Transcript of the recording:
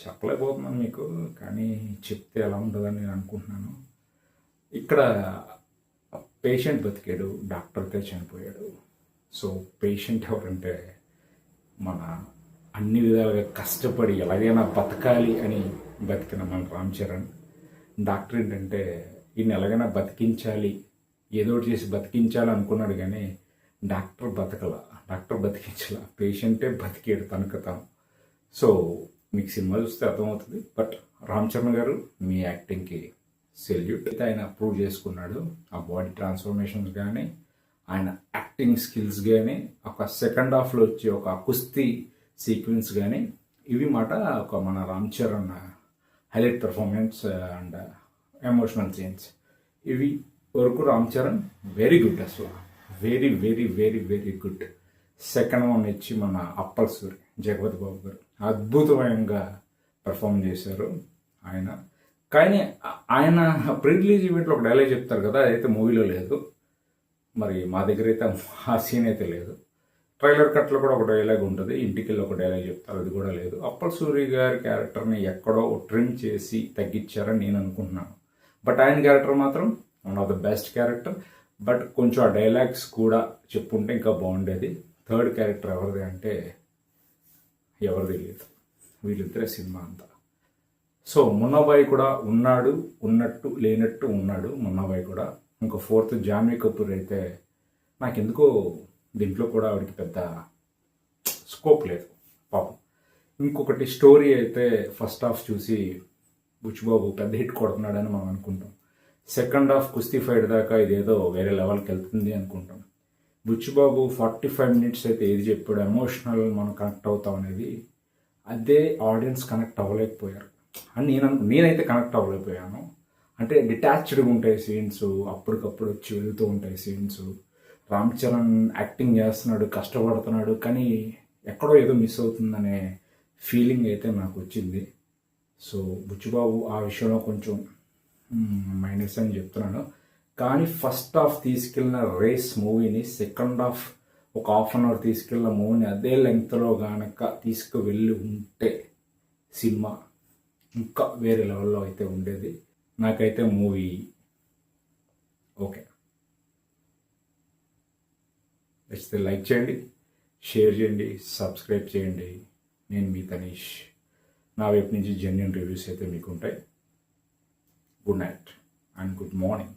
చెప్పలేకపోతున్నాను మీకు, కానీ చెప్తే ఎలా ఉంటుందని నేను అనుకుంటున్నాను. ఇక్కడ పేషెంట్ బతికాడు, డాక్టర్తో చనిపోయాడు. సో పేషెంట్ ఎవరంటే మన అన్ని విధాలుగా కష్టపడి ఎలాగైనా బతకాలి అని బతికిన మన రామ్ చరణ్. డాక్టర్ ఏంటంటే ఈయన ఎలాగైనా బతికించాలి, ఏదో ఒకటి చేసి బతికించాలి అనుకున్నాడు, కానీ డాక్టర్ బతికించాల, పేషెంటే బతికాడు తనకు తాను. సో మీకు సినిమా చూస్తే అర్థమవుతుంది. బట్ రామ్ చరణ్ గారు మీ యాక్టింగ్కి సెల్యూట్. అయితే ఆయన ప్రూవ్ చేసుకున్నాడు. ఆ బాడీ ట్రాన్స్ఫర్మేషన్స్ కానీ, ఆయన యాక్టింగ్ స్కిల్స్ కానీ, ఒక సెకండ్ హాఫ్లో వచ్చే ఒక కుస్తీ సీక్వెన్స్ కానీ, ఇవి మాట ఒక మన Ram Charan highlight performance and emotional scenes. ఇవి వరకు రామ్ చరణ్ వెరీ గుడ్, అసలు very very very very good. Second one వచ్చి మన అప్పల్ సూరి జగపతి బాబు గారు అద్భుతమైనగా పెర్ఫామ్ చేశారు ఆయన. కానీ ఆయన ప్రీ రిలీజ్ ఈవెంట్లో ఒక డైలాగ్ చెప్తారు కదా, అదైతే మూవీలో లేదు. మరి మా దగ్గర అయితే ఆ సీన్ అయితే లేదు. ట్రైలర్ కట్లో కూడా ఒక డైలాగ్ ఉంటుంది, ఇంటికి వెళ్ళి ఒక డైలాగ్ చెప్తారు, అది కూడా లేదు. అప్పల్ సూరి గారి క్యారెక్టర్ని ఎక్కడో ట్రిమ్ చేసి తగ్గించారని నేను అనుకుంటున్నాను. బట్ ఆయన క్యారెక్టర్ మాత్రం one of the best character. But కొంచెం ఆ డైలాగ్స్ కూడా చెప్పుంటే ఇంకా బాగుండేది. థర్డ్ క్యారెక్టర్ ఎవరిది అంటే ఎవరిది లేదు, వీళ్ళిద్దరే సినిమా అంతా. సో మున్నాబాయి కూడా ఉన్నాడు, ఉన్నట్టు లేనట్టు ఉన్నాడు మున్నాబాయి కూడా. ఇంకో ఫోర్త్ జాన్వీ కపూర్ అయితే నాకెందుకో దీంట్లో కూడా ఆవిడకి పెద్ద స్కోప్ లేదు పాపం. ఇంకొకటి స్టోరీ అయితే ఫస్ట్ హాఫ్ చూసి బుచ్చిబాబు పెద్ద హిట్ కొడుతున్నాడని మనం అనుకుంటాం. సెకండ్ హాఫ్ కుస్తీ ఫైట్ దాకా ఇదేదో వేరే లెవెల్కి వెళ్తుంది అనుకుంటాం. బుచ్చిబాబు 45 మినిట్స్ అయితే ఏది చెప్పాడు, ఎమోషనల్ మనం కనెక్ట్ అవుతాం అనేది, అదే ఆడియన్స్ కనెక్ట్ అవ్వలేకపోయారు అని నేనైతే కనెక్ట్ అవ్వలేకపోయాను. అంటే డిటాచ్డ్గా ఉంటాయి సీన్స్, అప్పటికప్పుడు వచ్చి వెళ్తూ ఉంటాయి సీన్స్. రామ్ చరణ్ యాక్టింగ్ చేస్తున్నాడు, కష్టపడుతున్నాడు, కానీ ఎక్కడో ఏదో మిస్ అవుతుందనే ఫీలింగ్ అయితే నాకు వచ్చింది. సో బుచ్చిబాబు ఆ విషయంలో కొంచెం మైనస్ అని చెప్తున్నాను. కానీ ఫస్ట్ హాఫ్ తీసుకెళ్ళిన రేస్ మూవీని సెకండ్ హాఫ్ ఒక హాఫ్ అన్ అవర్ తీసుకెళ్ళిన మూవీని అదే లెంగ్త్లో కనుక తీసుకువెళ్ళి ఉంటే సినిమా ఇంకా వేరే లెవెల్లో అయితే ఉండేది. నాకైతే మూవీ ఓకే. నచ్చితే లైక్ చేయండి, షేర్ చేయండి, సబ్స్క్రైబ్ చేయండి. నేను మీ తనీష్. నా వైపు నుంచి జెన్యూన్ రివ్యూస్ అయితే మీకు ఉంటాయి. Good night and good morning.